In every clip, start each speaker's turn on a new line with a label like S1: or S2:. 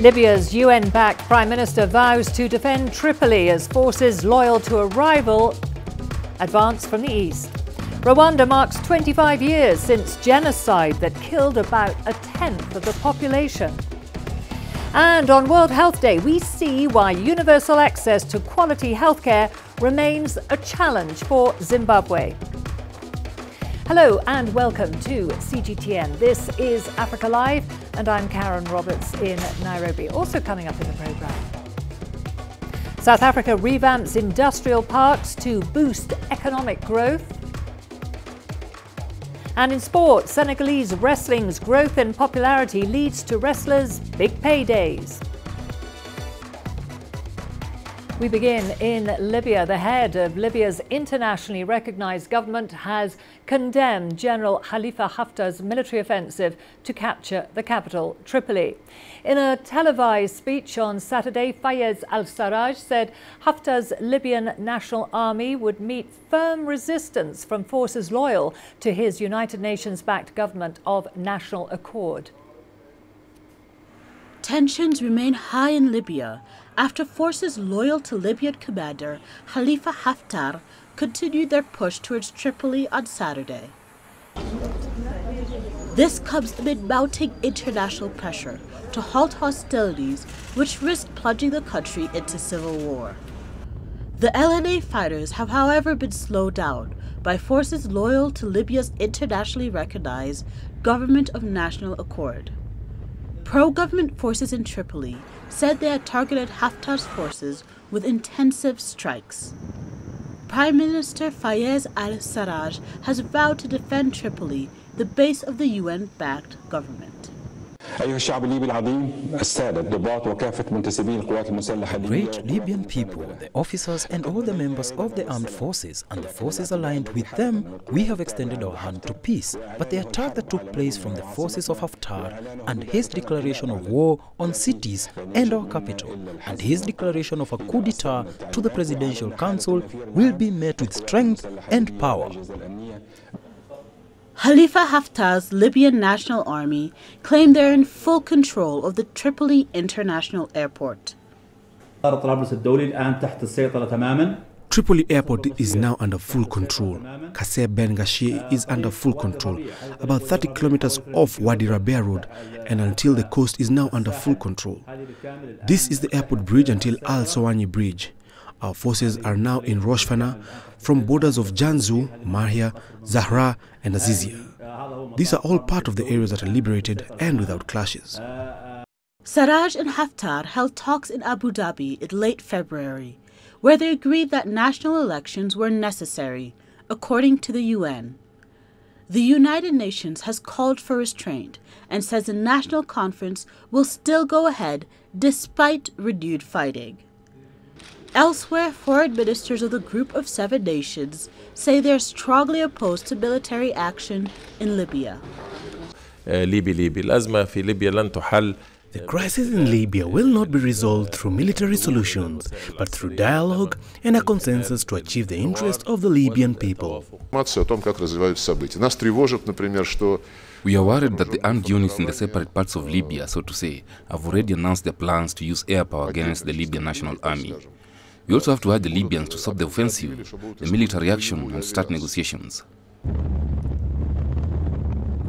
S1: Libya's UN-backed Prime Minister vows to defend Tripoli as forces loyal to a rival advance from the east. Rwanda marks 25 years since genocide that killed about a tenth of the population. And on World Health Day, we see why universal access to quality healthcare remains a challenge for Zimbabwe. Hello and welcome to CGTN. This is Africa Live and I'm Karen Roberts in Nairobi. Also coming up in the programme, South Africa revamps industrial parks to boost economic growth. And in sport, Senegalese wrestling's growth in popularity leads to wrestlers' big paydays. We begin in Libya. The head of Libya's internationally recognized government has condemned General Khalifa Haftar's military offensive to capture the capital, Tripoli. In a televised speech on Saturday, Fayez al-Sarraj said Haftar's Libyan National Army would meet firm resistance from forces loyal to his United Nations-backed government of national accord.
S2: Tensions remain high in Libya after forces loyal to Libyan commander Khalifa Haftar continued their push towards Tripoli on Saturday. This comes amid mounting international pressure to halt hostilities which risk plunging the country into civil war. The LNA fighters have, however, been slowed down by forces loyal to Libya's internationally recognized Government of National Accord. Pro-government forces in Tripoli said they had targeted Haftar's forces with intensive strikes. Prime Minister Fayez al-Sarraj has vowed to defend Tripoli, the base of the UN-backed government.
S3: Great Libyan people, the officers and all the members of the armed forces and the forces aligned with them, we have extended our hand to peace. But the attack that took place from the forces of Haftar and his declaration of war on cities and our capital and his declaration of a coup d'etat to the Presidential Council will be met with strength and power.
S2: Khalifa Haftar's Libyan National Army claimed they're in full control of the Tripoli International Airport.
S4: Tripoli Airport is now under full control. Kasser Ben Gashir is under full control, about 30 kilometers off Wadi Rabea Road, and until the coast is now under full control. This is the airport bridge until Al Sawani Bridge. Our forces are now in Roshfana from borders of Janzu, Mahia, Zahra and Azizia. These are all part of the areas that are liberated and without clashes.
S2: Sarraj and Haftar held talks in Abu Dhabi in late February, where they agreed that national elections were necessary, according to the UN. The United Nations has called for restraint and says the national conference will still go ahead despite renewed fighting. Elsewhere, foreign ministers of the Group of Seven Nations say they're strongly opposed to military action in Libya.
S4: The crisis in Libya will not be resolved through military solutions, but through dialogue and a consensus to achieve the interest of the Libyan people.
S5: We are worried that the armed units in the separate parts of Libya, so to say, have already announced their plans to use air power against the Libyan National Army. We also have to urge the Libyans to stop the offensive, the military action, and start negotiations.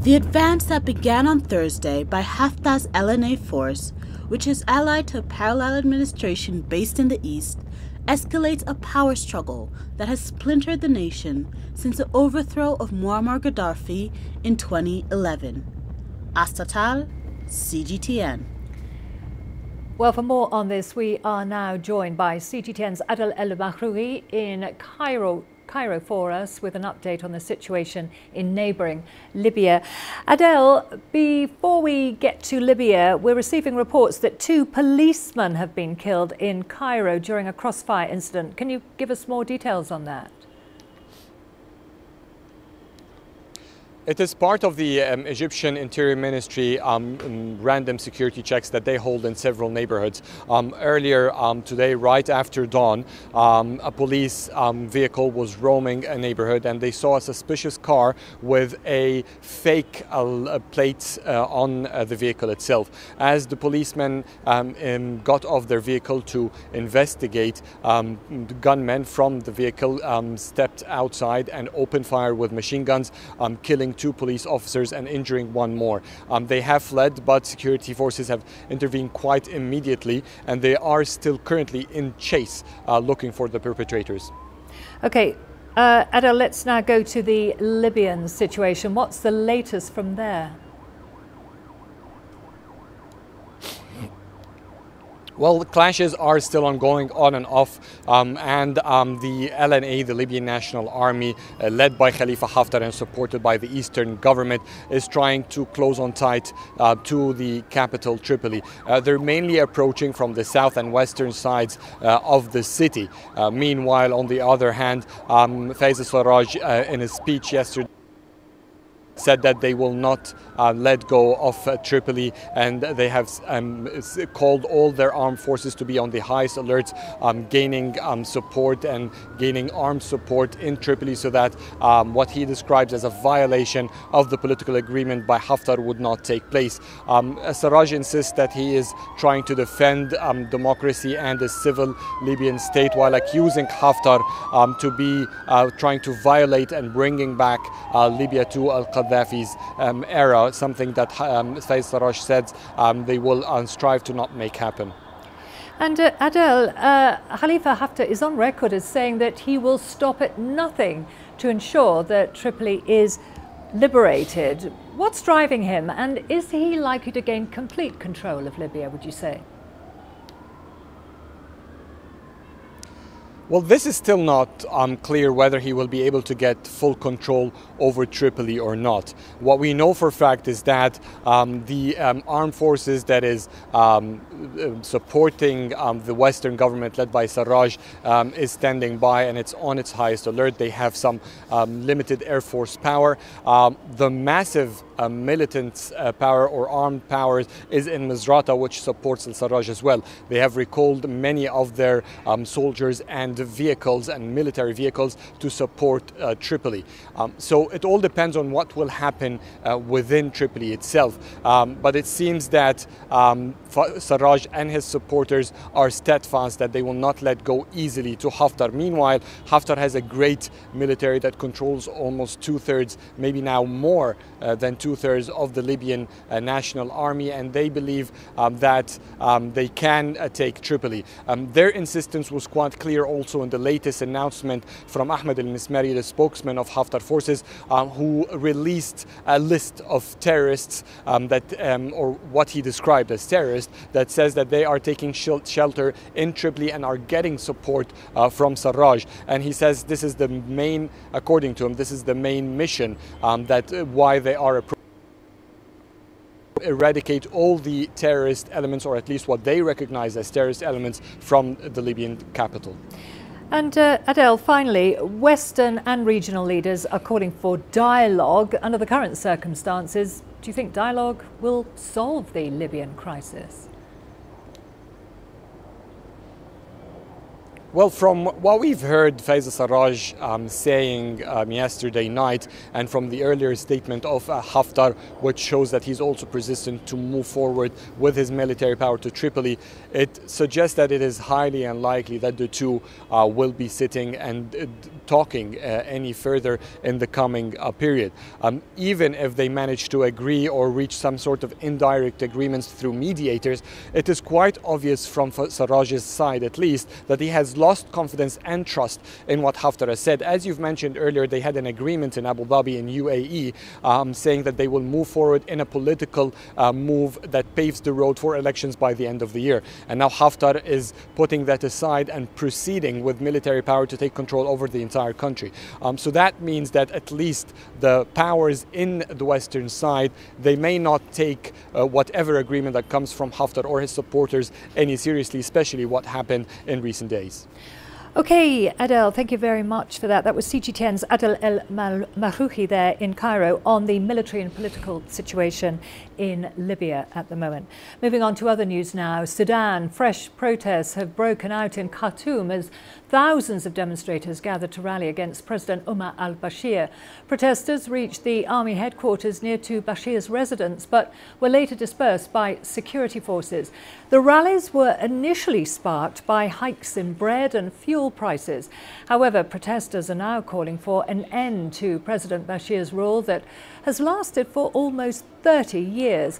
S2: The advance that began on Thursday by Haftar's LNA force, which is allied to a parallel administration based in the east, escalates a power struggle that has splintered the nation since the overthrow of Muammar Gaddafi in 2011. Astatal, CGTN.
S1: Well, for more on this, we are now joined by CGTN's Adel El Mahrouri in Cairo for us with an update on the situation in neighbouring Libya. Adel, before we get to Libya, we're receiving reports that 2 policemen have been killed in Cairo during a crossfire incident. Can you give us more details on that?
S6: It is part of the Egyptian Interior Ministry random security checks that they hold in several neighborhoods. Earlier today, right after dawn, a police vehicle was roaming a neighborhood and they saw a suspicious car with a fake plate on the vehicle itself. As the policemen got off their vehicle to investigate, the gunmen from the vehicle stepped outside and opened fire with machine guns, killing 2 police officers and injuring 1 more. They have fled, but security forces have intervened quite immediately, and they are still currently in chase looking for the perpetrators.
S1: Okay, Adel, let's now go to the Libyan situation. What's the latest from there?
S6: Well, the clashes are still ongoing on and off, and the LNA, the Libyan National Army, led by Khalifa Haftar and supported by the Eastern government, is trying to close on tight to the capital, Tripoli. They're mainly approaching from the south and western sides of the city. Meanwhile, on the other hand, Fayez al-Sarraj, in his speech yesterday, said that they will not let go of Tripoli, and they have called all their armed forces to be on the highest alert, gaining support and gaining armed support in Tripoli so that what he describes as a violation of the political agreement by Haftar would not take place. Sarraj insists that he is trying to defend democracy and the civil Libyan state, while accusing Haftar to be trying to violate and bringing back Libya to Gaddafi's era, something that Fayez Sarraj said they will strive to not make happen.
S1: And Adel, Khalifa Haftar is on record as saying that he will stop at nothing to ensure that Tripoli is liberated. What's driving him, and is he likely to gain complete control of Libya, would you say?
S6: Well, this is still not clear whether he will be able to get full control over Tripoli or not. What we know for a fact is that the armed forces that is supporting the Western government led by Sarraj is standing by, and it's on its highest alert. They have some limited air force power. The massive militant power or armed powers is in Misrata, which supports al-Sarraj as well. They have recalled many of their soldiers and vehicles and military vehicles to support Tripoli. So it all depends on what will happen within Tripoli itself. But it seems that Sarraj and his supporters are steadfast that they will not let go easily to Haftar. Meanwhile, Haftar has a great military that controls almost 2/3, maybe now more than 2/3 of the Libyan National Army, and they believe that they can take Tripoli. Their insistence was quite clear also in the latest announcement from Ahmed al-Mismari, the spokesman of Haftar forces, who released a list of terrorists or what he described as terrorists, that says that they are taking shelter in Tripoli and are getting support from Sarraj. And he says this is the main, according to him, this is the main mission that why they are eradicate all the terrorist elements, or at least what they recognize as terrorist elements, from the Libyan capital.
S1: And Adel, finally, Western and regional leaders are calling for dialogue. Under the current circumstances, do you think dialogue will solve the Libyan crisis?
S6: Well, from what we've heard Fayez Sarraj saying yesterday night, and from the earlier statement of Haftar, which shows that he's also persistent to move forward with his military power to Tripoli, it suggests that it is highly unlikely that the two will be sitting and talking any further in the coming period. Even if they manage to agree or reach some sort of indirect agreements through mediators, it is quite obvious from Sarraj's side, at least, that he has lost confidence and trust in what Haftar has said. As you've mentioned earlier, they had an agreement in Abu Dhabi in UAE saying that they will move forward in a political move that paves the road for elections by the end of the year. And now Haftar is putting that aside and proceeding with military power to take control over the entire country. So that means that at least the powers in the western side, they may not take whatever agreement that comes from Haftar or his supporters any seriously, especially what happened in recent days.
S1: Okay, Adel, thank you very much for that. That was CGTN's Adel El Marouhi there in Cairo on the military and political situation in Libya at the moment. Moving on to other news now. Sudan, fresh protests have broken out in Khartoum as thousands of demonstrators gathered to rally against President Omar al-Bashir. Protesters reached the army headquarters near to Bashir's residence, but were later dispersed by security forces. The rallies were initially sparked by hikes in bread and fuel prices. However, protesters are now calling for an end to President Bashir's rule that has lasted for almost 30 years.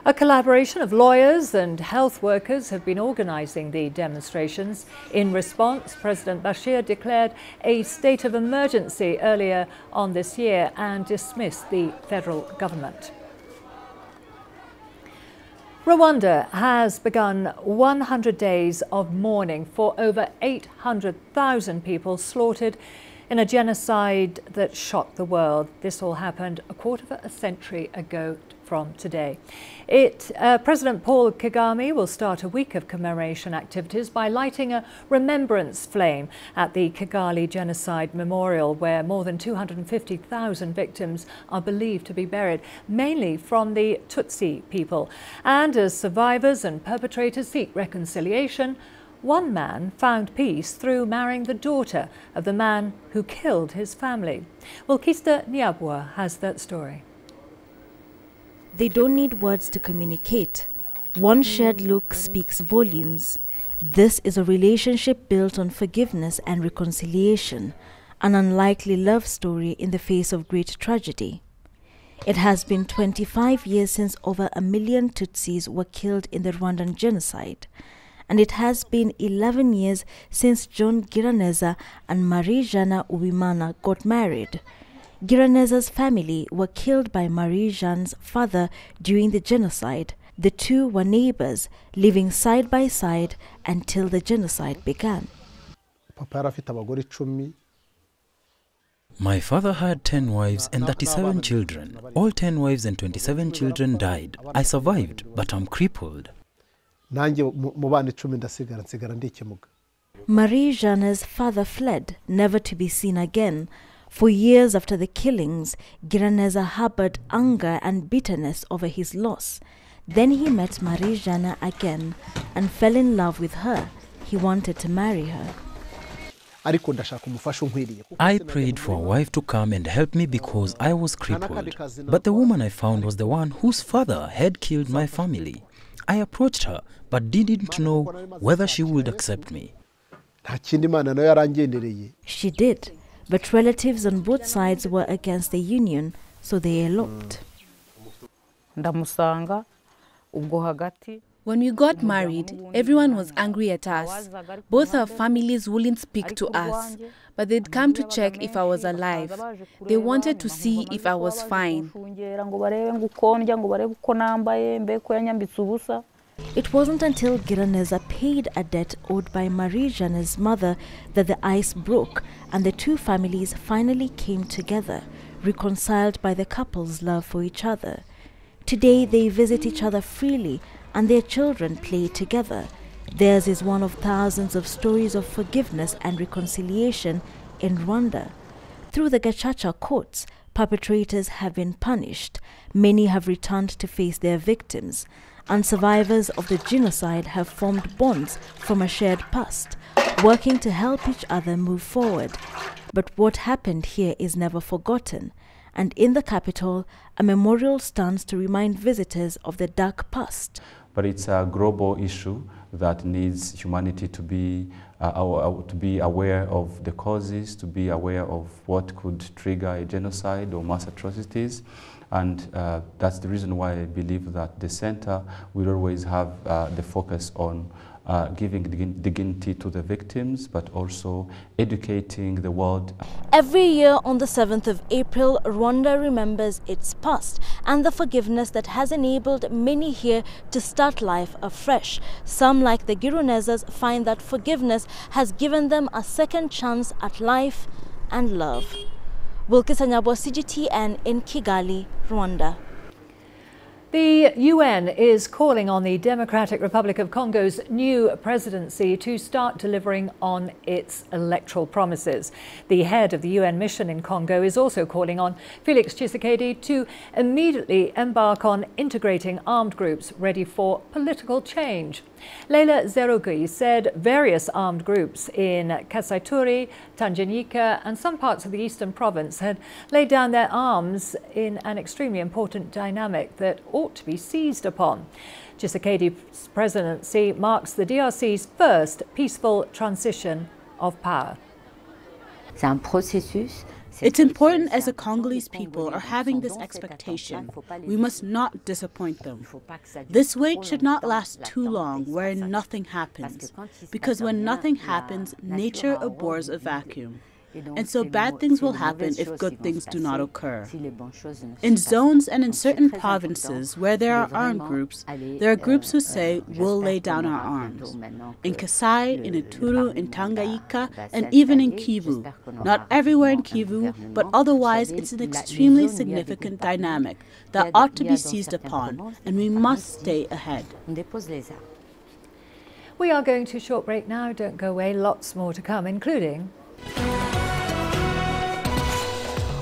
S1: A collaboration of lawyers and health workers have been organising the demonstrations. In response, President Bashir declared a state of emergency earlier on this year and dismissed the federal government. Rwanda has begun 100 days of mourning for over 800,000 people slaughtered in a genocide that shocked the world. This all happened a quarter of a century ago from today. President Paul Kagame will start a week of commemoration activities by lighting a remembrance flame at the Kigali Genocide Memorial, where more than 250,000 victims are believed to be buried, mainly from the Tutsi people. And as survivors and perpetrators seek reconciliation, one man found peace through marrying the daughter of the man who killed his family. Well, Kista Nyabwa has that story.
S7: They don't need words to communicate. One shared look speaks volumes. This is a relationship built on forgiveness and reconciliation, an unlikely love story in the face of great tragedy. It has been 25 years since over 1 million Tutsis were killed in the Rwandan genocide, and it has been 11 years since John Giraneza and Marie-Jeanne Uwimana got married. Giraneza's family were killed by Marie-Jeanne's father during the genocide. The two were neighbors, living side by side until the genocide began.
S3: My father had 10 wives and 37 children. All 10 wives and 27 children died. I survived, but I'm crippled.
S7: Marie-Jeanne's father fled, never to be seen again. For years after the killings, Giraneza harbored anger and bitterness over his loss. Then he met Marie-Jeanne again and fell in love with her. He wanted to marry her.
S3: I prayed for a wife to come and help me because I was crippled. But the woman I found was the one whose father had killed my family. I approached her, but didn't know whether she would accept me.
S7: She did, but relatives on both sides were against the union, so they eloped.
S8: When we got married, everyone was angry at us. Both our families wouldn't speak to us, but they'd come to check if I was alive. They wanted to see if I was fine.
S7: It wasn't until Giraneza paid a debt owed by Marie-Jeanne's mother that the ice broke and the two families finally came together, reconciled by the couple's love for each other. Today they visit each other freely and their children play together. Theirs is one of thousands of stories of forgiveness and reconciliation in Rwanda. Through the Gacaca courts, perpetrators have been punished. Many have returned to face their victims, and survivors of the genocide have formed bonds from a shared past, working to help each other move forward. But what happened here is never forgotten, and in the capital, a memorial stands to remind visitors of the dark past.
S9: But it's a global issue that needs humanity to be aware of the causes, to be aware of what could trigger a genocide or mass atrocities. And that's the reason why I believe that the center will always have the focus on giving dignity to the victims, but also educating the world.
S7: Every year on the 7th of April, Rwanda remembers its past and the forgiveness that has enabled many here to start life afresh. Some, like the Giranezas, find that forgiveness has given them a second chance at life and love. Wilkes Anyabwa, CGTN in Kigali, Rwanda.
S1: The UN is calling on the Democratic Republic of Congo's new presidency to start delivering on its electoral promises. The head of the UN mission in Congo is also calling on Felix Tshisekedi to immediately embark on integrating armed groups ready for political change. Leila Zerogui said various armed groups in Kasaituri, Tanganyika and some parts of the eastern province had laid down their arms in an extremely important dynamic that ought to be seized upon. Tshisekedi's presidency marks the DRC's first peaceful transition of power.
S2: It's important as the Congolese people are having this expectation. We must not disappoint them. This wait should not last too long where nothing happens, because when nothing happens, nature abhors a vacuum. And so bad things will happen if good things do not occur. In zones and in certain provinces where there are armed groups, there are groups who say, we'll lay down our arms. In Kasai, in Ituri, in Tanganyika, and even in Kivu. Not everywhere in Kivu, but otherwise it's an extremely significant dynamic that ought to be seized upon, and we must stay ahead.
S1: We are going to a short break now. Don't go away. Lots more to come, including...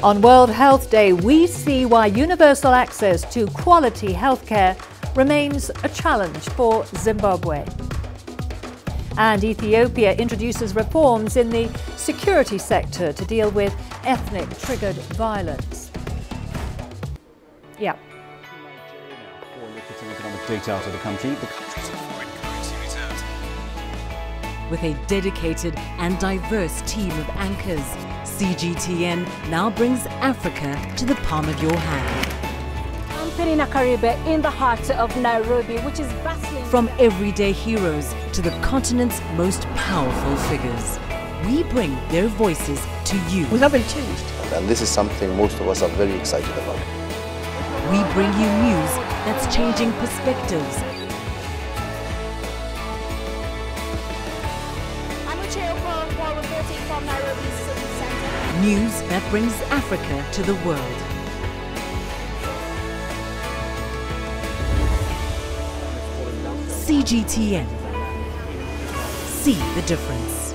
S1: On World Health Day, we see why universal access to quality healthcare remains a challenge for Zimbabwe. And Ethiopia introduces reforms in the security sector to deal with ethnic-triggered violence. Yeah.
S10: For economic data out of the country,
S11: with a dedicated and diverse team of anchors, CGTN now brings Africa to the palm of your hand.
S12: I'm Penina Karibe in the heart of Nairobi, which is bustling.
S11: From everyday heroes to the continent's most powerful figures, we bring their voices to you.
S13: We haven't changed. And this is something most of us are very excited about.
S11: We bring you news that's changing perspectives. News that brings Africa to the world. CGTN. See the difference.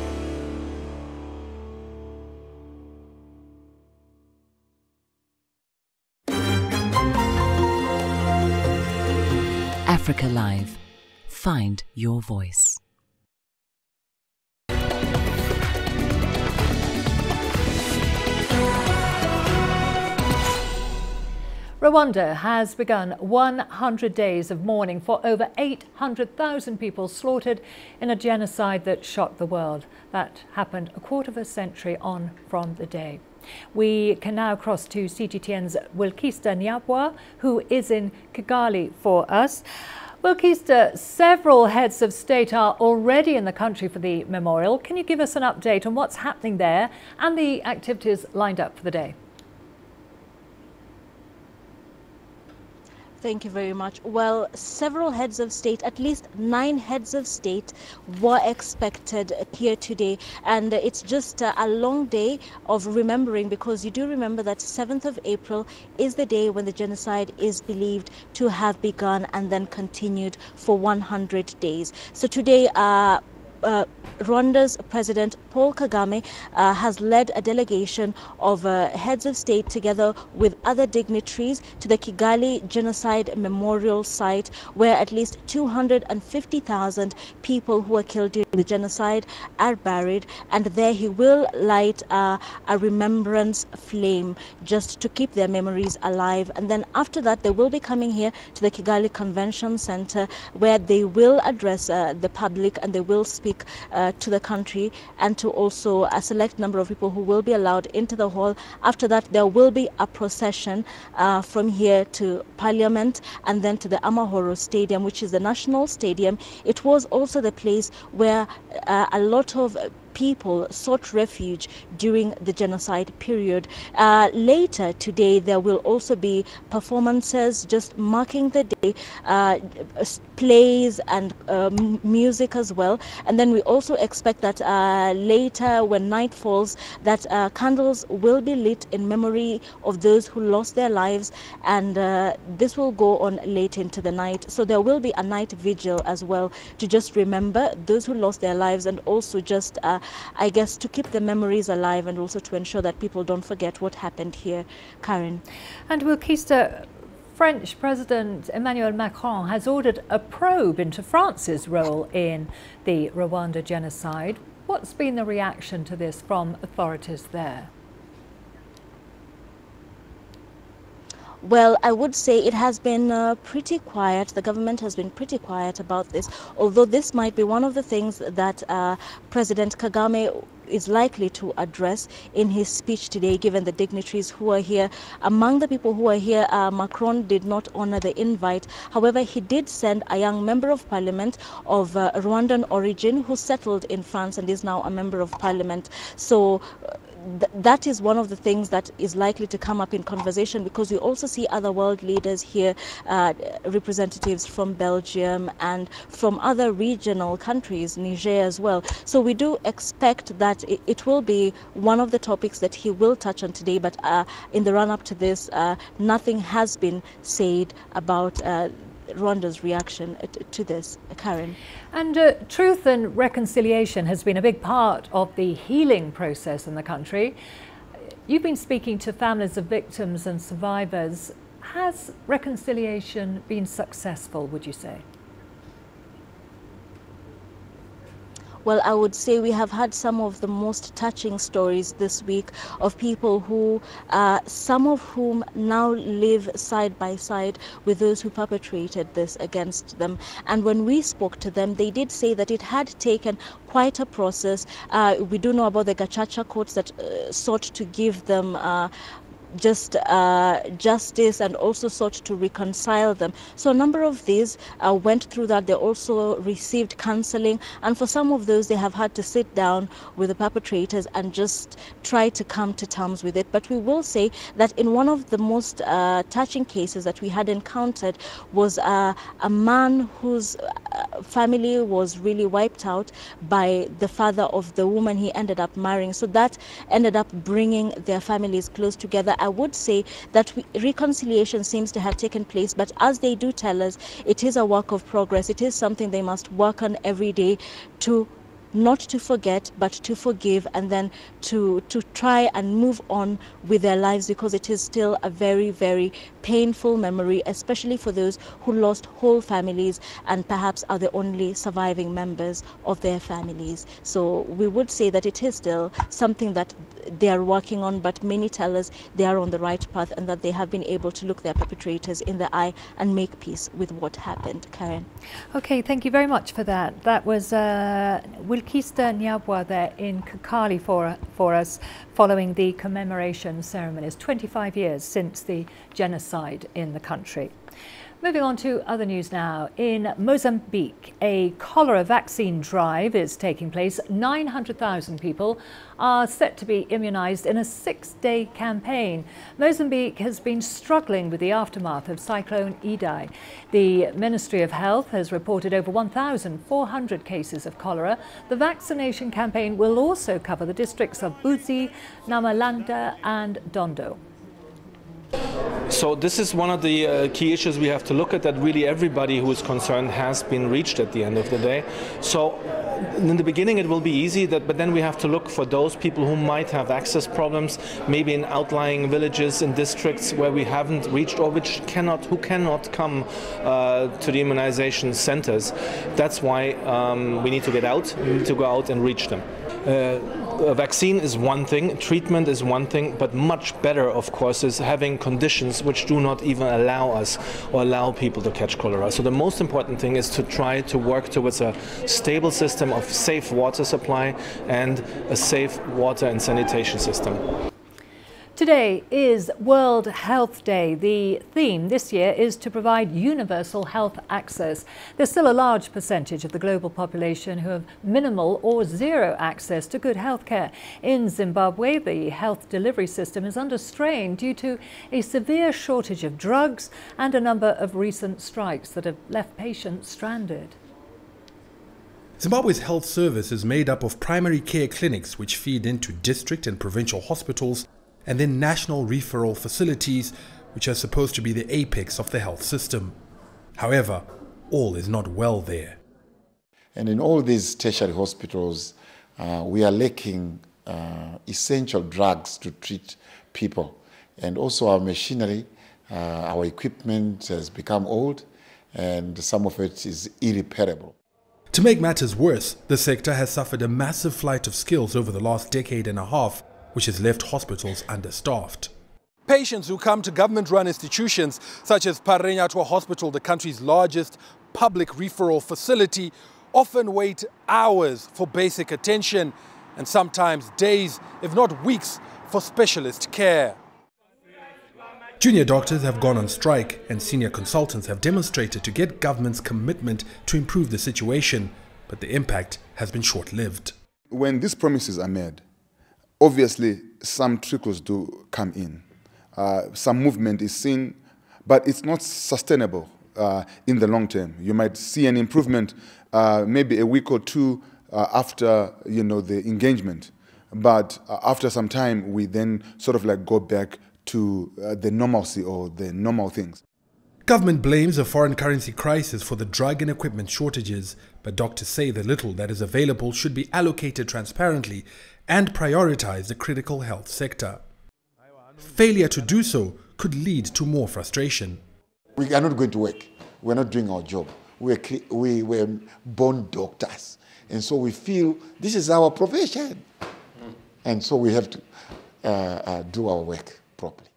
S11: Africa Live. Find your voice.
S1: Rwanda has begun 100 days of mourning for over 800,000 people slaughtered in a genocide that shocked the world. That happened a quarter of a century on from the day. We can now cross to CGTN's Wilkista Nyabwa, who is in Kigali for us. Wilkista, several heads of state are already in the country for the memorial. Can you give us an update on what's happening there and the activities lined up for the day?
S7: Thank you very much. Well, several heads of state, at least 9 heads of state were expected here today. And it's just a long day of remembering, because you do remember that 7th of April is the day when the genocide is believed to have begun and then continued for 100 days. So today, Rwanda's President Paul Kagame has led a delegation of heads of state together with other dignitaries to the Kigali Genocide Memorial Site, where at least 250,000 people who were killed during the genocide are buried, and there he will light a remembrance flame just to keep their memories alive. And then after that, they will be coming here to the Kigali Convention Center, where they will address the public and they will speak to the country, and to also a select number of people who will be allowed into the hall. After that, there will be a procession from here to Parliament and then to the Amahoro Stadium, which is the national stadium. It was also the place where a lot of people sought refuge during the genocide period. Later today, there will also be performances just marking the day, plays and music as well. And then we also expect that later, when night falls, that candles will be lit in memory of those who lost their lives, and this will go on late into the night. So there will be a night vigil as well to just remember those who lost their lives, and also just I guess to keep the memories alive, and also to ensure that people don't forget what happened here. Karen.
S1: And Wilkista, French President Emmanuel Macron has ordered a probe into France's role in the Rwanda genocide. What's been the reaction to this from authorities there?
S7: Well, I would say it has been pretty quiet. The government has been pretty quiet about this, although this might be one of the things that President Kagame is likely to address in his speech today, given the dignitaries who are here. Among the people who are here, Macron did not honor the invite. However, he did send a young member of parliament of Rwandan origin who settled in France and is now a member of parliament. So that is one of the things that is likely to come up in conversation, because we also see other world leaders here, representatives from Belgium and from other regional countries, Niger as well. So we do expect that it will be one of the topics that he will touch on today, but in the run-up to this, nothing has been said about Rwanda's reaction to this. Karen.
S1: And truth and reconciliation has been a big part of the healing process in the country. You've been speaking to families of victims and survivors. Has reconciliation been successful, would you say?
S7: Well, I would say we have had some of the most touching stories this week of people who, some of whom now live side by side with those who perpetrated this against them. And when we spoke to them, they did say that it had taken quite a process. We do know about the Gacaca courts that sought to give them justice and also sought to reconcile them. So a number of these went through that. They also received counseling, and for some of those they have had to sit down with the perpetrators and just try to come to terms with it. But we will say that in one of the most touching cases that we had encountered was a man whose family was really wiped out by the father of the woman he ended up marrying. So that ended up bringing their families close together. I would say that reconciliation seems to have taken place, but as they do tell us, it is a work of progress. It is something they must work on every day, to not to forget, but to forgive, and then to try and move on with their lives, because it is still a very, very painful memory, especially for those who lost whole families and perhaps are the only surviving members of their families. So we would say that it is still something that they are working on, but many tell us they are on the right path and that they have been able to look their perpetrators in the eye and make peace with what happened. Karen.
S1: Okay, thank you very much for that. That was Wilkista Nyabwa there in Kigali for us, following the commemoration ceremonies, 25 years since the genocide in the country. Moving on to other news now. In Mozambique, a cholera vaccine drive is taking place. 900,000 people are set to be immunized in a 6-day campaign. Mozambique has been struggling with the aftermath of Cyclone Idai. The Ministry of Health has reported over 1,400 cases of cholera. The vaccination campaign will also cover the districts of Buzi, Namalanda and Dondo.
S14: So this is one of the key issues we have to look at, that really everybody who is concerned has been reached at the end of the day. So in the beginning it will be easy, but then we have to look for those people who might have access problems, maybe in outlying villages and districts where we haven't reached, or who cannot come to the immunization centers. That's why we need to get out, we need to go out and reach them. A vaccine is one thing, treatment is one thing, but much better, of course, is having conditions which do not even allow us or allow people to catch cholera. So the most important thing is to try to work towards a stable system of safe water supply and a safe water and sanitation system.
S1: Today is World Health Day. The theme this year is to provide universal health access. There's still a large percentage of the global population who have minimal or zero access to good health care. In Zimbabwe, the health delivery system is under strain due to a severe shortage of drugs and a number of recent strikes that have left patients stranded.
S15: Zimbabwe's health service is made up of primary care clinics which feed into district and provincial hospitals, and then national referral facilities, which are supposed to be the apex of the health system. However, all is not well there.
S16: And in all these tertiary hospitals, we are lacking essential drugs to treat people. And also our machinery, our equipment has become old, and some of it is irreparable.
S15: To make matters worse, the sector has suffered a massive flight of skills over the last decade and a half, which has left hospitals understaffed.
S17: Patients who come to government-run institutions such as Parenyatua Hospital, the country's largest public referral facility, often wait hours for basic attention and sometimes days, if not weeks, for specialist care.
S15: Junior doctors have gone on strike and senior consultants have demonstrated to get government's commitment to improve the situation, but the impact has been short-lived.
S18: When these promises are made, obviously, some trickles do come in. Some movement is seen, but it's not sustainable in the long term. You might see an improvement maybe a week or two after the engagement, but after some time, we then sort of like go back to the normalcy or the normal things.
S15: Government blames a foreign currency crisis for the drug and equipment shortages, but doctors say the little that is available should be allocated transparently and prioritize the critical health sector. Failure to do so could lead to more frustration.
S16: We are not going to work. We're not doing our job. We were born doctors. And so we feel this is our profession. And so we have to do our work properly.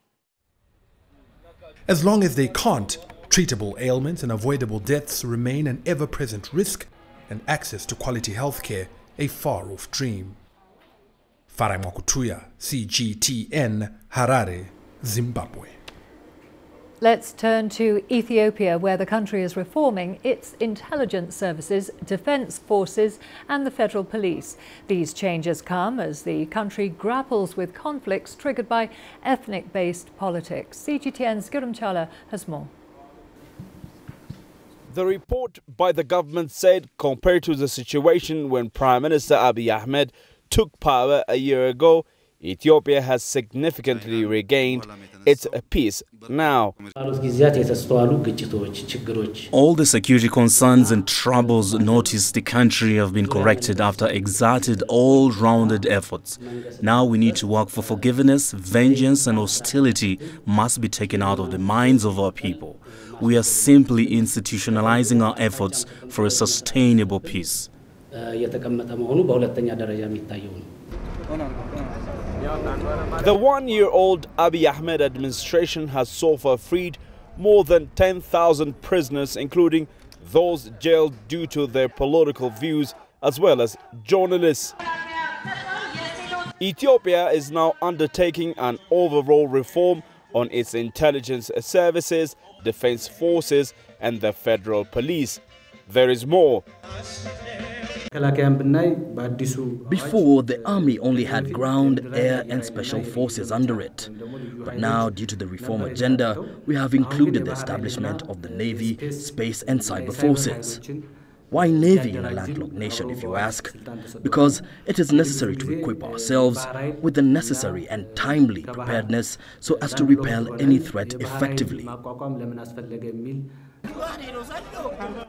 S15: As long as they can't, treatable ailments and avoidable deaths remain an ever-present risk, and access to quality healthcare a far-off dream. Farai Mwakutuya, CGTN, Harare, Zimbabwe.
S1: Let's turn to Ethiopia, where the country is reforming its intelligence services, defense forces and the federal police. These changes come as the country grapples with conflicts triggered by ethnic-based politics. CGTN's Girum Chala has more.
S19: The report by the government said, compared to the situation when Prime Minister Abiy Ahmed took power a year ago, Ethiopia has significantly regained its peace now.
S20: All the security concerns and troubles noticed the country have been corrected after exerted all-rounded efforts. Now we need to work for forgiveness, vengeance and hostility must be taken out of the minds of our people. We are simply institutionalizing our efforts for a sustainable peace.
S19: The one-year-old Abiy Ahmed administration has so far freed more than 10,000 prisoners, including those jailed due to their political views, as well as journalists. Ethiopia is now undertaking an overall reform on its intelligence services, defense forces and the federal police. There is more.
S20: Before, the army only had ground, air and special forces under it. But now, due to the reform agenda, we have included the establishment of the Navy, Space and Cyber Forces. Why Navy in a landlocked nation, if you ask? Because it is necessary to equip ourselves with the necessary and timely preparedness so as to repel any threat effectively.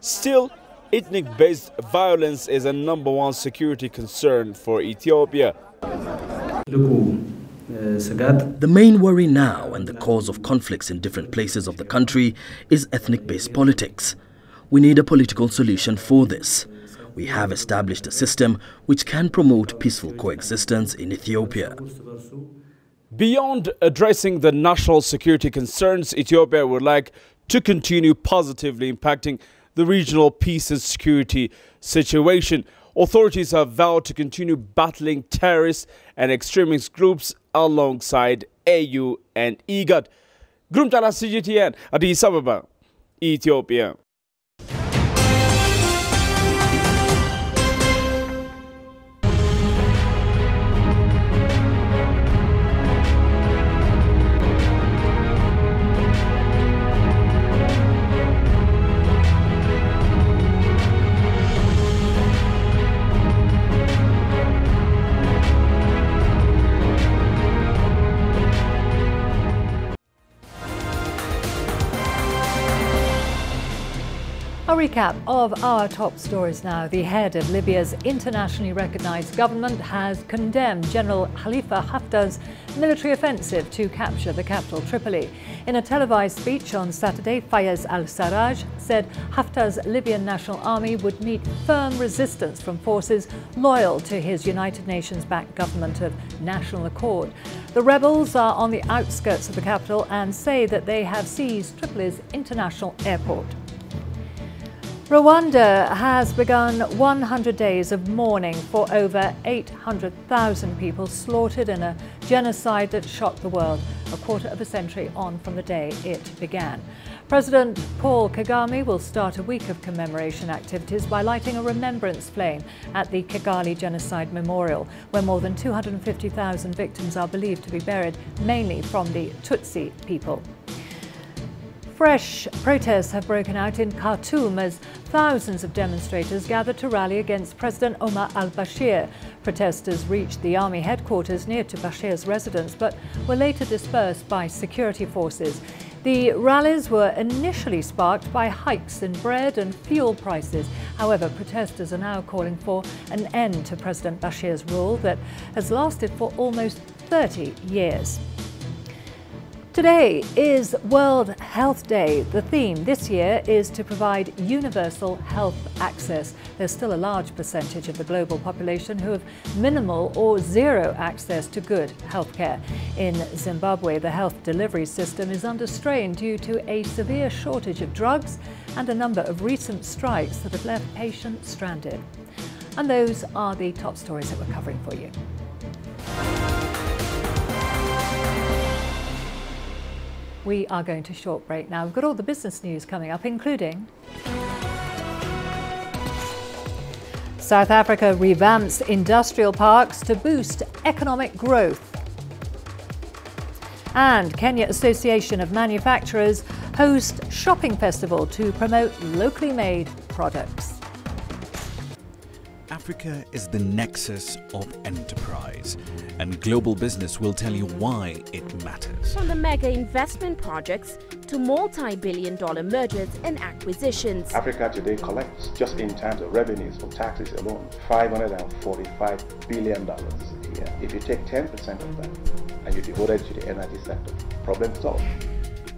S19: Still, ethnic-based violence is a #1 security concern for Ethiopia.
S20: The main worry now and the cause of conflicts in different places of the country is ethnic-based politics. We need a political solution for this. We have established a system which can promote peaceful coexistence in Ethiopia.
S19: Beyond addressing the national security concerns, Ethiopia would like to continue positively impacting the regional peace and security situation. Authorities have vowed to continue battling terrorists and extremist groups alongside AU and IGAD. Grumtala CGTN, Addis Ababa, Ethiopia.
S1: A recap of our top stories now. The head of Libya's internationally recognized government has condemned General Khalifa Haftar's military offensive to capture the capital, Tripoli. In a televised speech on Saturday, Fayez al-Sarraj said Haftar's Libyan National Army would meet firm resistance from forces loyal to his United Nations-backed government of national accord. The rebels are on the outskirts of the capital and say that they have seized Tripoli's international airport. Rwanda has begun 100 days of mourning for over 800,000 people slaughtered in a genocide that shocked the world, a quarter of a century on from the day it began. President Paul Kagame will start a week of commemoration activities by lighting a remembrance flame at the Kigali Genocide Memorial, where more than 250,000 victims are believed to be buried, mainly from the Tutsi people. Fresh protests have broken out in Khartoum as thousands of demonstrators gathered to rally against President Omar al-Bashir. Protesters reached the army headquarters near to Bashir's residence, but were later dispersed by security forces. The rallies were initially sparked by hikes in bread and fuel prices. However, protesters are now calling for an end to President Bashir's rule that has lasted for almost 30 years. Today is World Health Day. The theme this year is to provide universal health access. There's still a large percentage of the global population who have minimal or zero access to good healthcare. In Zimbabwe, the health delivery system is under strain due to a severe shortage of drugs and a number of recent strikes that have left patients stranded. And those are the top stories that we're covering for you. We are going to a short break now. We've got all the business news coming up, including South Africa revamps industrial parks to boost economic growth. And Kenya Association of Manufacturers host shopping festival to promote locally made products.
S21: Africa is the nexus of enterprise, and global business will tell you why it matters.
S22: From the mega investment projects to multi-billion-dollar mergers and acquisitions.
S23: Africa today collects, just in terms of revenues from taxes alone, $545 billion a year. If you take 10% of that and you devote it to the energy sector, problem solved.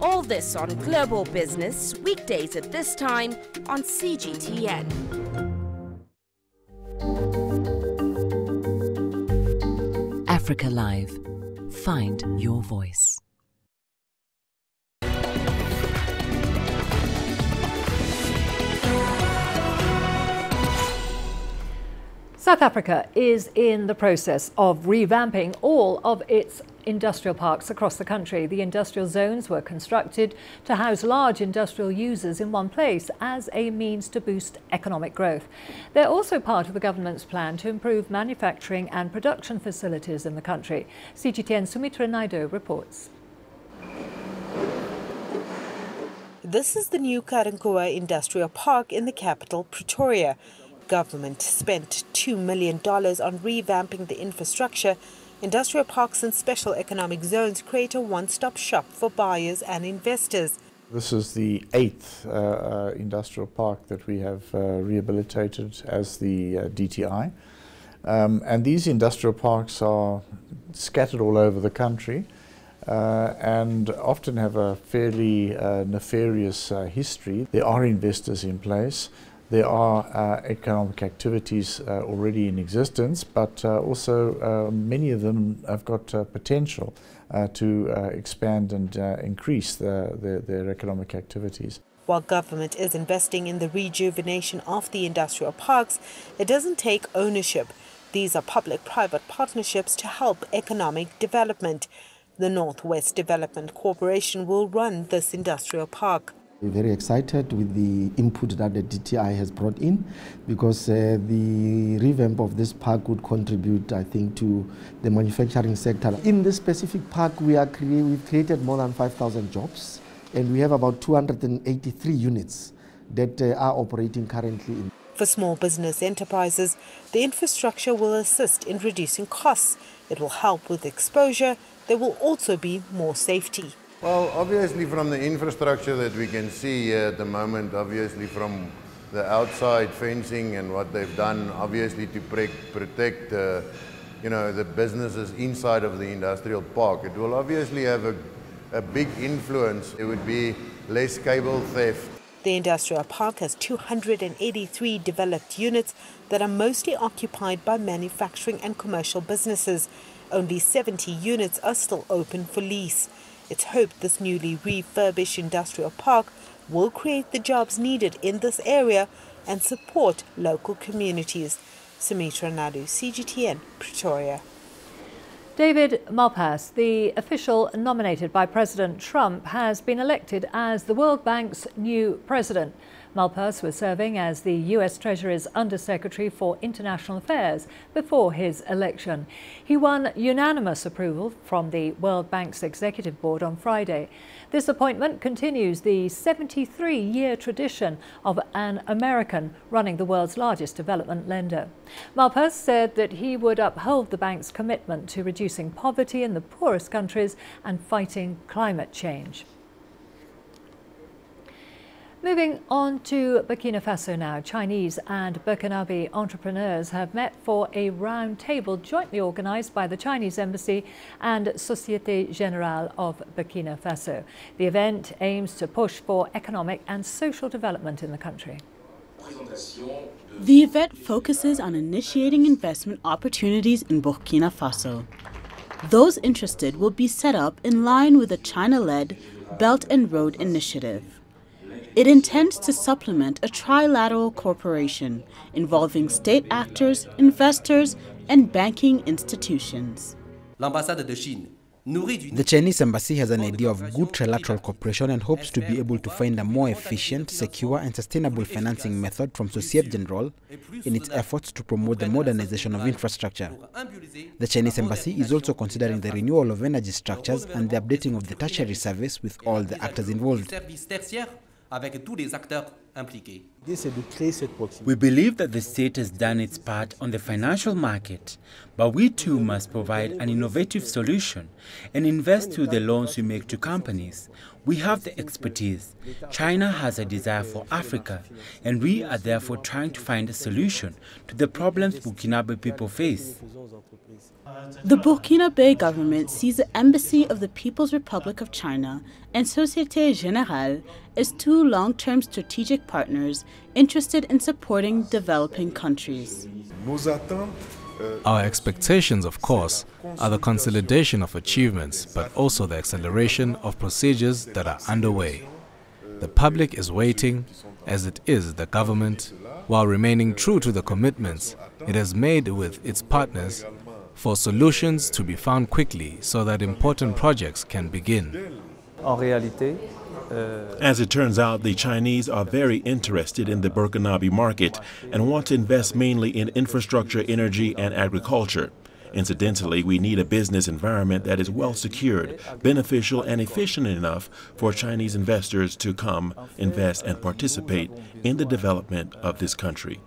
S22: All this on Global Business, weekdays at this time on CGTN.
S11: Africa Live. Find your voice.
S1: South Africa is in the process of revamping all of its industrial parks across the country. The industrial zones were constructed to house large industrial users in one place as a means to boost economic growth. They're also part of the government's plan to improve manufacturing and production facilities in the country. CGTN Sumitra Naidu reports.
S24: This is the new Karankoa Industrial Park in the capital, Pretoria. Government spent $2 million on revamping the infrastructure. Industrial parks and special economic zones create a one-stop shop for buyers and investors.
S25: This is the 8th industrial park that we have rehabilitated as the DTI. And these industrial parks are scattered all over the country and often have a fairly nefarious history. There are investors in place. There are economic activities already in existence, but also many of them have got potential to expand and increase their economic activities.
S24: While government is investing in the rejuvenation of the industrial parks, it doesn't take ownership. These are public-private partnerships to help economic development. The Northwest Development Corporation will run this industrial park.
S3: We're very excited with the input that the DTI has brought in, because the revamp of this park would contribute, I think, to the manufacturing sector. In this specific park, we've created more than 5,000 jobs, and we have about 283 units that are operating currently.
S24: For small business enterprises, the infrastructure will assist in reducing costs. It will help with exposure. There will also be more safety.
S4: Well, obviously from the infrastructure that we can see here at the moment, obviously from the outside fencing and what they've done, obviously to protect the businesses inside of the industrial park, it will obviously have a big influence. It would be less cable theft.
S24: The industrial park has 283 developed units that are mostly occupied by manufacturing and commercial businesses. Only 70 units are still open for lease. It's hoped this newly refurbished industrial park will create the jobs needed in this area and support local communities. Sumitra Nadu, CGTN, Pretoria.
S1: David Malpass, the official nominated by President Trump, has been elected as the World Bank's new president. Malpass was serving as the U.S. Treasury's Undersecretary for International Affairs before his election. He won unanimous approval from the World Bank's Executive Board on Friday. This appointment continues the 73-year tradition of an American running the world's largest development lender. Malpass said that he would uphold the bank's commitment to reducing poverty in the poorest countries and fighting climate change. Moving on to Burkina Faso now. Chinese and Burkinabe entrepreneurs have met for a round table jointly organised by the Chinese Embassy and Société Générale of Burkina Faso. The event aims to push for economic and social development in the country.
S2: The event focuses on initiating investment opportunities in Burkina Faso. Those interested will be set up in line with the China-led Belt and Road Initiative. It intends to supplement a trilateral cooperation involving state actors, investors, and banking institutions.
S5: The Chinese embassy has an idea of good trilateral cooperation and hopes to be able to find a more efficient, secure, and sustainable financing method from Société Générale in its efforts to promote the modernization of infrastructure. The Chinese embassy is also considering the renewal of energy structures and the updating of the tertiary service with all the actors involved.
S6: We believe that the state has done its part on the financial market, but we too must provide an innovative solution and invest through the loans we make to companies. We have the expertise. China has a desire for Africa, and we are therefore trying to find a solution to the problems Burkinabe people face.
S2: The Burkinabe government sees the Embassy of the People's Republic of China and Société Générale as two long-term strategic partners interested in supporting developing countries.
S8: Our expectations, of course, are the consolidation of achievements, but also the acceleration of procedures that are underway. The public is waiting, as it is the government, while remaining true to the commitments it has made with its partners for solutions to be found quickly so that important projects can begin.
S26: As it turns out, the Chinese are very interested in the Burkinabe market and want to invest mainly in infrastructure, energy, and agriculture. Incidentally, we need a business environment that is well secured, beneficial, and efficient enough for Chinese investors to come, invest, and participate in the development of this country.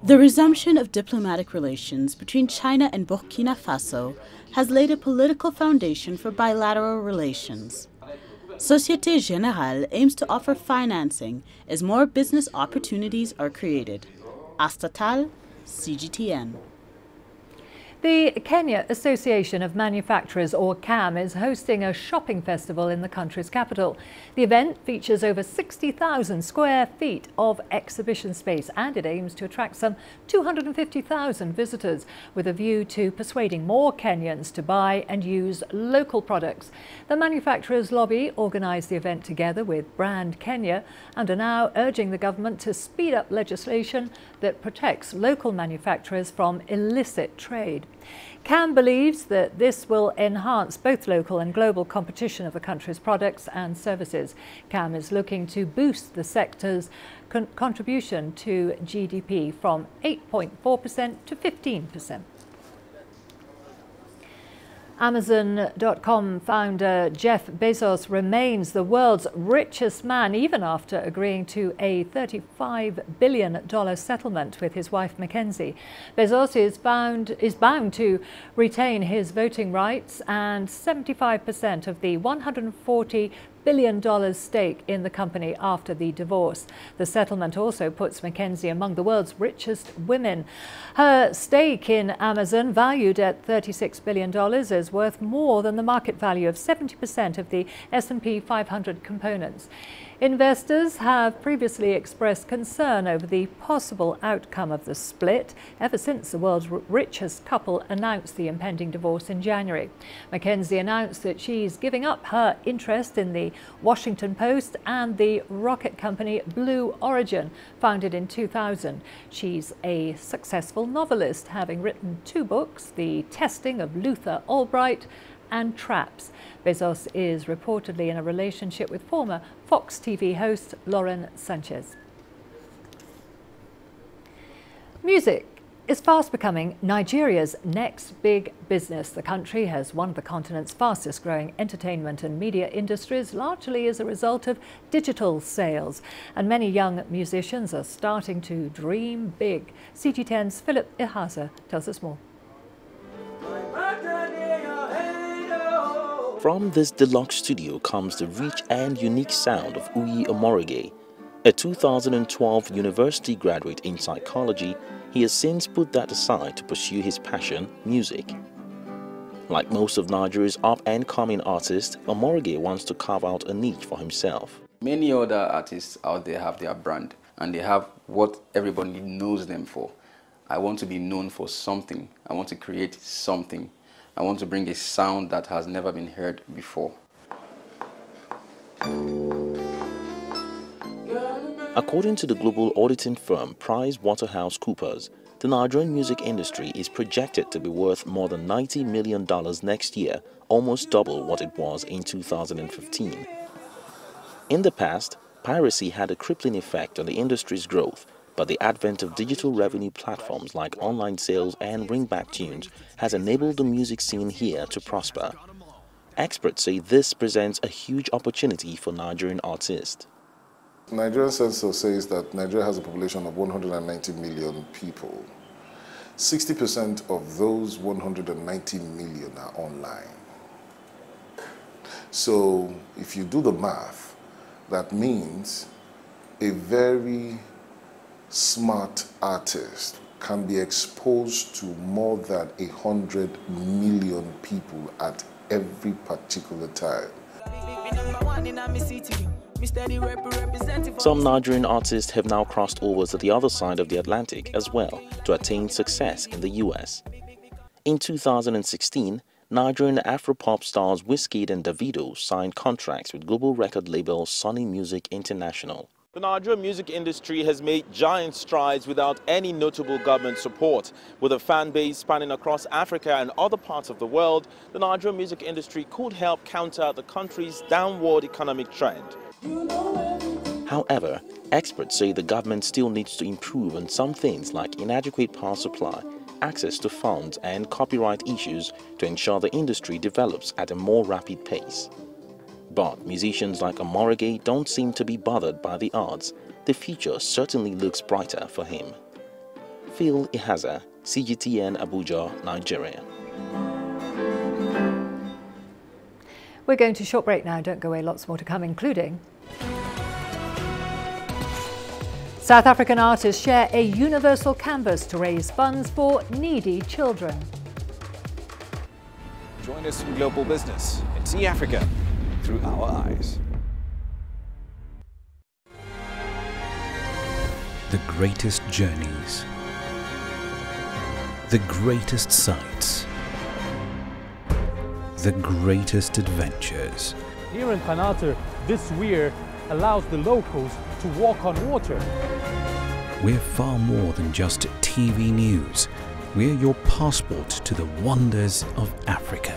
S2: The resumption of diplomatic relations between China and Burkina Faso has laid a political foundation for bilateral relations. Société Générale aims to offer financing as more business opportunities are created. Astatal, CGTN.
S1: The Kenya Association of Manufacturers, or CAM, is hosting a shopping festival in the country's capital. The event features over 60,000 square feet of exhibition space, and it aims to attract some 250,000 visitors, with a view to persuading more Kenyans to buy and use local products. The manufacturers' lobby organised the event together with Brand Kenya and are now urging the government to speed up legislation that protects local manufacturers from illicit trade. CAM believes that this will enhance both local and global competition of the country's products and services. CAM is looking to boost the sector's contribution to GDP from 8.4% to 15%. Amazon.com founder Jeff Bezos remains the world's richest man even after agreeing to a $35 billion settlement with his wife Mackenzie. Bezos is bound to retain his voting rights and 75% of the $140 billion stake in the company after the divorce. The settlement also puts Mackenzie among the world's richest women. Her stake in Amazon, valued at $36 billion, is worth more than the market value of 70% of the S&P 500 components. Investors have previously expressed concern over the possible outcome of the split ever since the world's richest couple announced the impending divorce in January. Mackenzie announced that she's giving up her interest in the Washington Post and the rocket company Blue Origin, founded in 2000. She's a successful novelist, having written 2 books, The Testing of Luther Albright and Traps. Bezos is reportedly in a relationship with former Fox TV host Lauren Sanchez. Music is fast becoming Nigeria's next big business. The country has one of the continent's fastest growing entertainment and media industries, largely as a result of digital sales. And many young musicians are starting to dream big. CGTN's Philip Ihaza tells us more.
S7: From this deluxe studio comes the rich and unique sound of Uyi Omorige. A 2012 university graduate in psychology, he has since put that aside to pursue his passion, music. Like most of Nigeria's up-and-coming artists, Omorige wants to carve out a niche for himself.
S9: Many other artists out there have their brand, and they have what everybody knows them for. I want to be known for something. I want to create something. I want to bring a sound that has never been heard before.
S7: According to the global auditing firm PricewaterhouseCoopers, the Nigerian music industry is projected to be worth more than $90 million next year, almost double what it was in 2015. In the past, piracy had a crippling effect on the industry's growth, but the advent of digital revenue platforms like online sales and ringback tunes has enabled the music scene here to prosper. Experts say this presents a huge opportunity for Nigerian artists.
S10: Nigerian census says that Nigeria has a population of 190 million people. 60% of those 190 million are online. So if you do the math, that means a very smart artist can be exposed to more than 100 million people at every particular time.
S7: Some Nigerian artists have now crossed over to the other side of the Atlantic as well to attain success in the US. In 2016, Nigerian Afropop stars Wizkid and Davido signed contracts with global record label Sony Music International.
S12: The Nigerian music industry has made giant strides without any notable government support. With a fan base spanning across Africa and other parts of the world, the Nigerian music industry could help counter the country's downward economic trend.
S7: However, experts say the government still needs to improve on some things like inadequate power supply, access to funds and copyright issues to ensure the industry develops at a more rapid pace. But musicians like Omorige don't seem to be bothered by the odds. The future certainly looks brighter for him. Phil Ihaza, CGTN Abuja, Nigeria.
S1: We're going to a short break now. Don't go away, lots more to come, including South African artists share a universal canvas to raise funds for needy children.
S21: Join us in Global Business and see Africa through our eyes. The greatest journeys, the greatest sights, the greatest adventures.
S13: Here in Kanata, this weir allows the locals to walk on water.
S21: We're far more than just TV news. We're your passport to the wonders of Africa.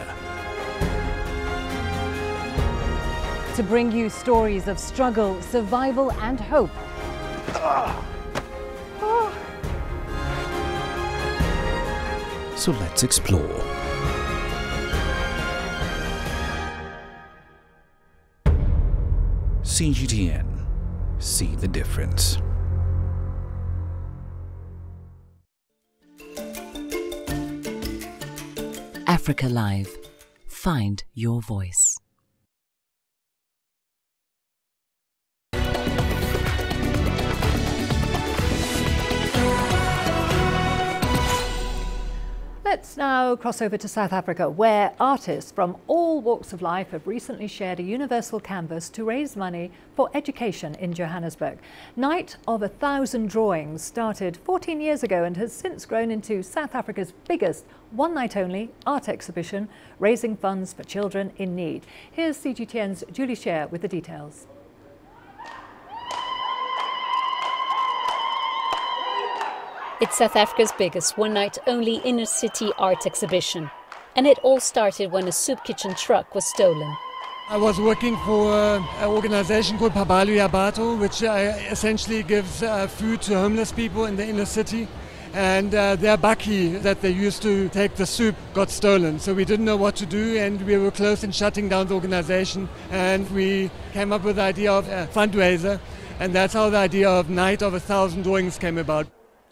S11: To bring you stories of struggle, survival and hope.
S21: So let's explore. CGTN. See the difference.
S11: Africa Live. Find your voice.
S1: Let's now cross over to South Africa, where artists from all walks of life have recently shared a universal canvas to raise money for education in Johannesburg. Night of 1,000 Drawings started 14 years ago and has since grown into South Africa's biggest one-night-only art exhibition, raising funds for children in need. Here's CGTN's Julie Sher with the details.
S14: It's South Africa's biggest one-night-only inner-city art exhibition. And it all started when a soup kitchen truck was stolen.
S15: I was working for an organization called Pabalu Yabato, which essentially gives food to homeless people in the inner city. And their bakkie that they used to take the soup got stolen. So we didn't know what to do, and we were close in shutting down the organization. And we came up with the idea of a fundraiser, and that's how the idea of Night of 1,000 Drawings came about.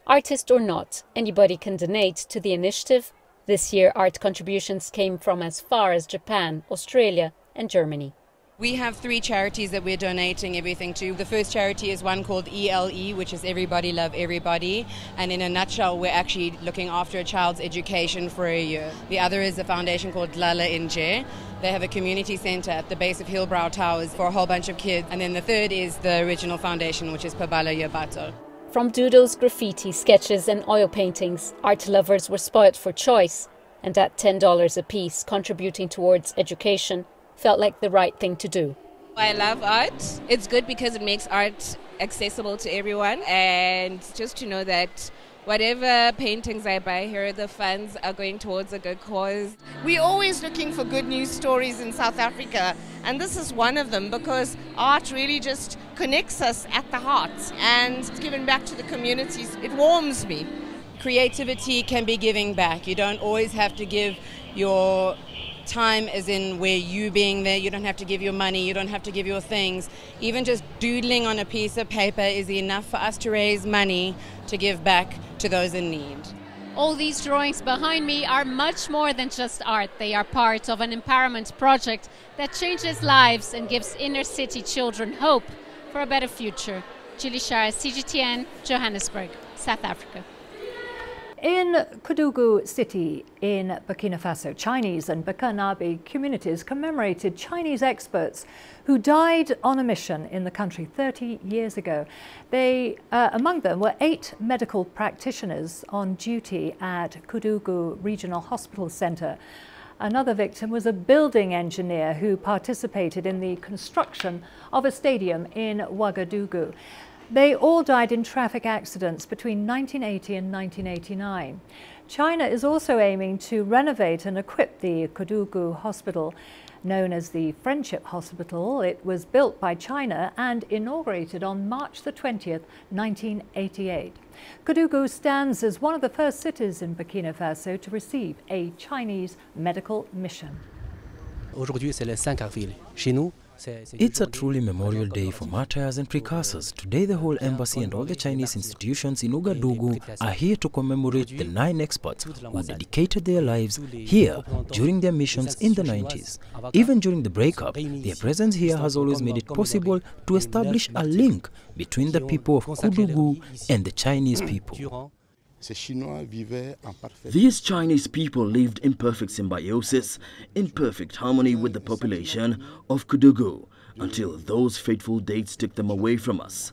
S14: Artist or not, anybody can donate to the initiative. This year, art contributions came from as far as Japan, Australia and Germany.
S16: We have 3 charities that we're donating everything to. The first charity is one called ELE, which is Everybody Love Everybody. And in a nutshell, we're actually looking after a child's education for a year. The other is a foundation called Lala Inje. They have a community centre at the base of Hillbrow Towers for a whole bunch of kids. And then the third is the original foundation, which is Pabalu Yabato.
S14: From doodles, graffiti, sketches and oil paintings, art lovers were spoilt for choice. And at $10 a piece, contributing towards education felt like the right thing to do.
S17: I love art. It's good because it makes art accessible to everyone, and just to know that whatever paintings I buy here, the funds are going towards a good cause.
S18: We're always looking for good news stories in South Africa, and this is one of them because art really just connects us at the heart, and giving back to the communities, it warms me.
S16: Creativity can be giving back. You don't always have to give your time as in where you being there. You don't have to give your money, you don't have to give your things. Even just doodling on a piece of paper is enough for us to raise money to give back to those in need.
S20: All these drawings behind me are much more than just art. They are part of an empowerment project that changes lives and gives inner city children hope for a better future. Julie Shire, CGTN, Johannesburg, South Africa.
S1: In Kodougou city in Burkina Faso, Chinese and Burkinabe communities commemorated Chinese experts who died on a mission in the country 30 years ago. Among them were 8 medical practitioners on duty at Kodougou Regional Hospital Centre. Another victim was a building engineer who participated in the construction of a stadium in Ouagadougou. They all died in traffic accidents between 1980 and 1989. China is also aiming to renovate and equip the Kodougou Hospital. Known as the Friendship Hospital, it was built by China and inaugurated on March the 20th, 1988. Kodougou stands as one of the first cities in Burkina Faso to receive a Chinese medical mission.
S27: Aujourd'hui, c'est le 5 avril. Chez nous,
S28: it's a truly memorial day for martyrs and precursors. Today the whole embassy and all the Chinese institutions in Ouagadougou are here to commemorate the 9 experts who dedicated their lives here during their missions in the 90s. Even during the breakup, their presence here has always made it possible to establish a link between the people of Kodougou and the Chinese people.
S29: These Chinese people lived in perfect symbiosis, in perfect harmony with the population of Kodougou, until those fateful dates took them away from us.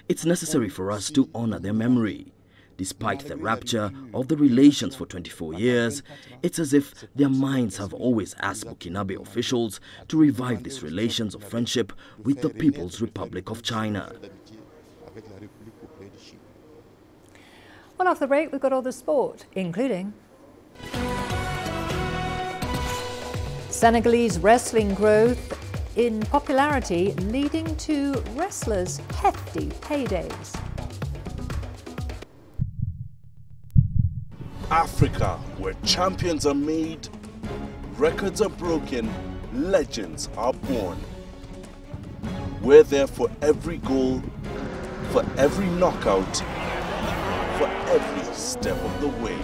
S29: It's necessary for us to honor their memory. Despite the rupture of the relations for 24 years, it's as if their minds have always asked Burkinabe officials to revive these relations of friendship with the People's Republic of China.
S1: Well, after the break, we've got all the sport, including Senegalese wrestling growth in popularity leading to wrestlers' hefty paydays.
S3: Africa, where champions are made, records are broken, legends are born. We're there for every goal, for every knockout, for every step of the way.